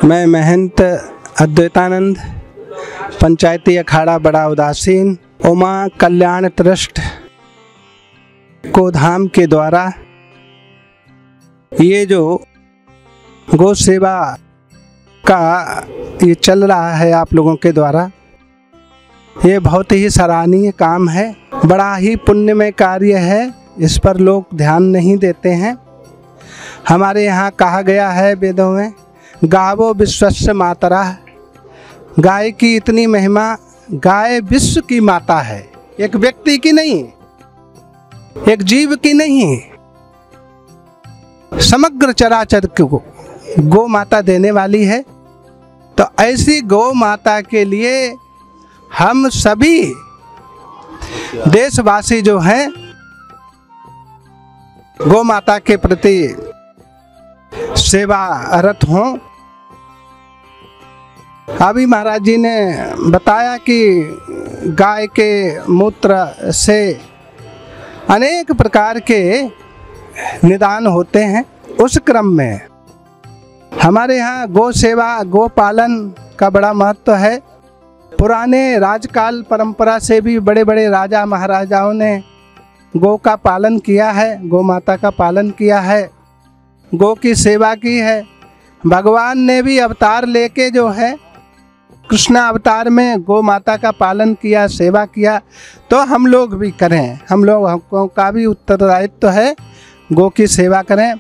मैं महंत अद्वैतानंद पंचायती अखाड़ा बड़ा उदासीन उमा कल्याण ट्रस्ट को धाम के द्वारा ये जो गौ सेवा का ये चल रहा है आप लोगों के द्वारा, ये बहुत ही सराहनीय काम है, बड़ा ही पुण्यमय कार्य है। इस पर लोग ध्यान नहीं देते हैं। हमारे यहाँ कहा गया है वेदों में, गावो विश्वस्य मातरा, गाय की इतनी महिमा, गाय विश्व की माता है, एक व्यक्ति की नहीं, एक जीव की नहीं, समग्र चराचर को गौ माता देने वाली है। तो ऐसी गौ माता के लिए हम सभी देशवासी जो हैं गौ माता के प्रति सेवारत हों। अभी महाराज जी ने बताया कि गाय के मूत्र से अनेक प्रकार के निदान होते हैं। उस क्रम में हमारे यहाँ गौ सेवा गौ पालन का बड़ा महत्व है। पुराने राजकाल परंपरा से भी बड़े बड़े राजा महाराजाओं ने गौ का पालन किया है, गौ माता का पालन किया है, गौ की सेवा की है। भगवान ने भी अवतार लेके जो है कृष्णा अवतार में गौ माता का पालन किया, सेवा किया। तो हम लोग भी करें, हम लोगों का भी उत्तरदायित्व है गौ की सेवा करें।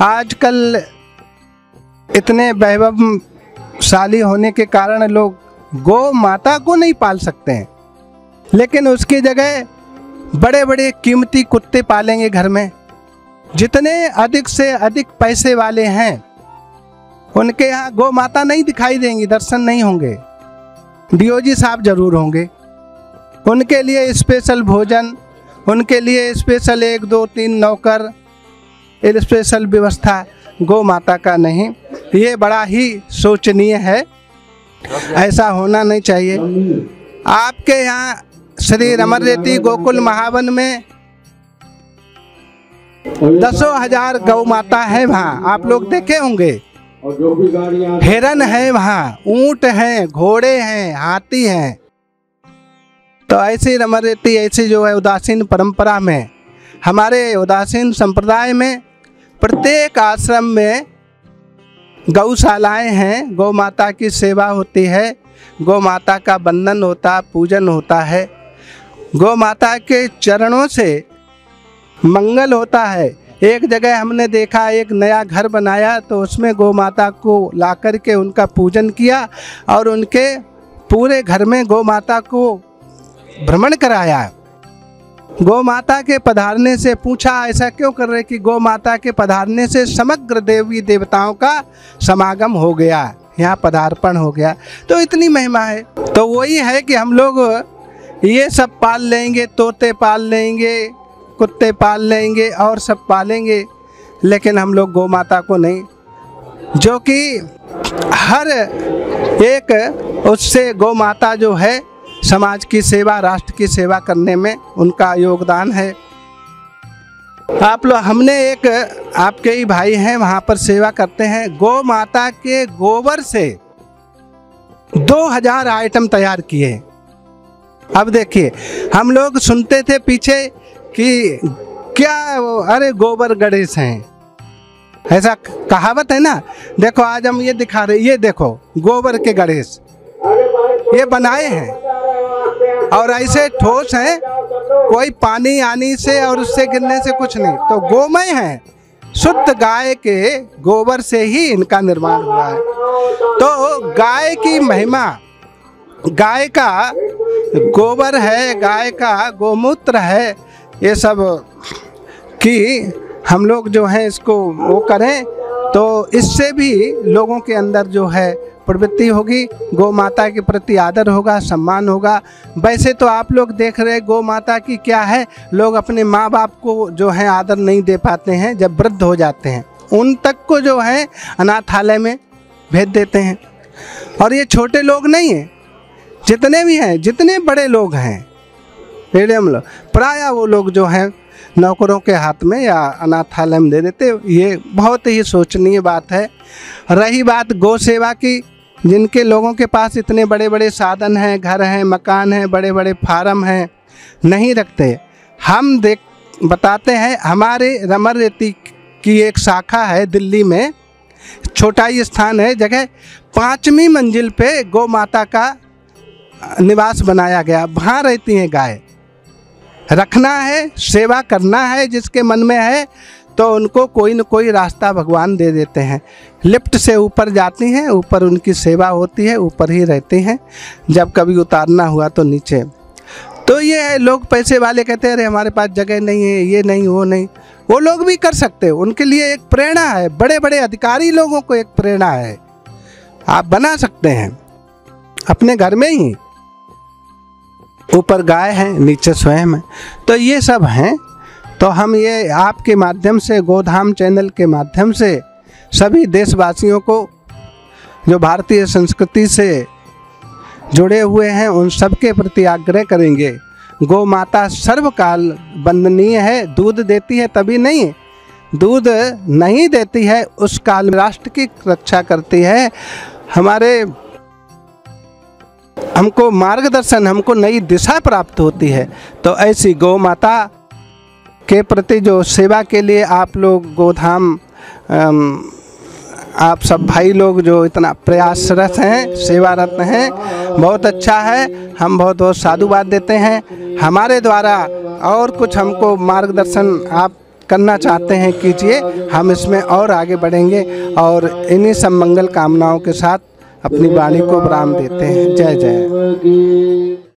आजकल इतने वैभवशाली होने के कारण लोग गौ माता को नहीं पाल सकते हैं, लेकिन उसकी जगह बड़े बड़े कीमती कुत्ते पालेंगे घर में। जितने अधिक से अधिक पैसे वाले हैं उनके यहाँ गौ माता नहीं दिखाई देंगी, दर्शन नहीं होंगे। डीओजी साहब जरूर होंगे, उनके लिए स्पेशल भोजन, उनके लिए स्पेशल 1 2 3 नौकर, स्पेशल व्यवस्था। गौ माता का नहीं, ये बड़ा ही शोचनीय है, ऐसा होना नहीं चाहिए। आपके यहाँ श्री रमररेती गोकुल महावन में 10,000 गौ माता है। वहाँ आप लोग देखे होंगे, हिरन है वहाँ, ऊंट हैं, घोड़े हैं, हाथी हैं। तो ऐसी रमररेती, ऐसी जो है उदासीन परंपरा में, हमारे उदासीन संप्रदाय में प्रत्येक आश्रम में गौशालाएं हैं, गौ माता की सेवा होती है, गौ माता का वंदन होता, पूजन होता है, गौ माता के चरणों से मंगल होता है। एक जगह हमने देखा, एक नया घर बनाया तो उसमें गौ माता को ला कर के उनका पूजन किया और उनके पूरे घर में गौ माता को भ्रमण कराया। गौ माता के पधारने से पूछा, ऐसा क्यों कर रहे कि गौ माता के पधारने से समग्र देवी देवताओं का समागम हो गया, यहाँ पधार्पण हो गया। तो इतनी महिमा है। तो वही है कि हम लोग ये सब पाल लेंगे, तोते पाल लेंगे, कुत्ते पाल लेंगे और सब पालेंगे, लेकिन हम लोग गौ माता को नहीं, जो कि हर एक उससे गौ माता जो है समाज की सेवा, राष्ट्र की सेवा करने में उनका योगदान है। आप लोग, हमने एक आपके ही भाई हैं वहाँ पर सेवा करते हैं, गौ माता के गोबर से 2000 आइटम तैयार किए। अब देखिए, हम लोग सुनते थे पीछे कि क्या अरे गोबर गणेश हैं, ऐसा कहावत है ना। देखो आज हम ये दिखा रहे, ये देखो गोबर के गणेश ये बनाए हैं और ऐसे ठोस हैं, कोई पानी आने से और उससे गिरने से कुछ नहीं। तो गोमय हैं, शुद्ध गाय के गोबर से ही इनका निर्माण हुआ है। तो गाय की महिमा, गाय का गोबर है, गाय का गोमूत्र है, ये सब कि हम लोग जो है इसको वो करें तो इससे भी लोगों के अंदर जो है प्रवृत्ति होगी, गौ माता के प्रति आदर होगा, सम्मान होगा। वैसे तो आप लोग देख रहे गौ माता की क्या है, लोग अपने माँ बाप को जो है आदर नहीं दे पाते हैं, जब वृद्ध हो जाते हैं उन तक को जो है अनाथालय में भेज देते हैं। और ये छोटे लोग नहीं हैं, जितने भी हैं, जितने बड़े लोग हैं प्राय वो लोग जो हैं नौकरों के हाथ में या अनाथालय में दे देते। ये बहुत ही शोचनीय बात है। रही बात गौ सेवा की, जिनके लोगों के पास इतने बड़े बड़े साधन हैं, घर हैं, मकान हैं, बड़े बड़े फार्म हैं, नहीं रखते। हम बताते हैं, हमारे रमन रेती की एक शाखा है दिल्ली में, छोटा ही स्थान है जगह, 5वीं मंजिल पे गौ माता का निवास बनाया गया। वहाँ रहती हैं गाय। रखना है, सेवा करना है, जिसके मन में है तो उनको कोई न कोई रास्ता भगवान दे देते हैं। लिफ्ट से ऊपर जाती हैं, ऊपर उनकी सेवा होती है, ऊपर ही रहती हैं। जब कभी उतारना हुआ तो नीचे। तो ये है, लोग पैसे वाले कहते हैं अरे हमारे पास जगह नहीं है, ये नहीं वो नहीं, वो लोग भी कर सकते हैं। उनके लिए एक प्रेरणा है, बड़े बड़े अधिकारी लोगों को एक प्रेरणा है, आप बना सकते हैं अपने घर में ही। ऊपर गाय है, नीचे स्वयं है। तो ये सब हैं। तो हम ये आपके माध्यम से, गोधाम चैनल के माध्यम से सभी देशवासियों को जो भारतीय संस्कृति से जुड़े हुए हैं उन सब के प्रति आग्रह करेंगे, गौ माता सर्वकाल वंदनीय है। दूध देती है तभी नहीं, दूध नहीं देती है उस काल में राष्ट्र की रक्षा करती है। हमको मार्गदर्शन, हमको नई दिशा प्राप्त होती है। तो ऐसी गौ माता के प्रति जो सेवा के लिए आप लोग गोधाम, आप सब भाई लोग जो इतना प्रयासरत हैं, सेवारत हैं, बहुत अच्छा है। हम बहुत बहुत साधुवाद देते हैं। हमारे द्वारा और कुछ हमको मार्गदर्शन आप करना चाहते हैं कीजिए, हम इसमें और आगे बढ़ेंगे। और इन्हीं सब मंगल कामनाओं के साथ अपनी वाणी को विराम देते हैं। जय जय।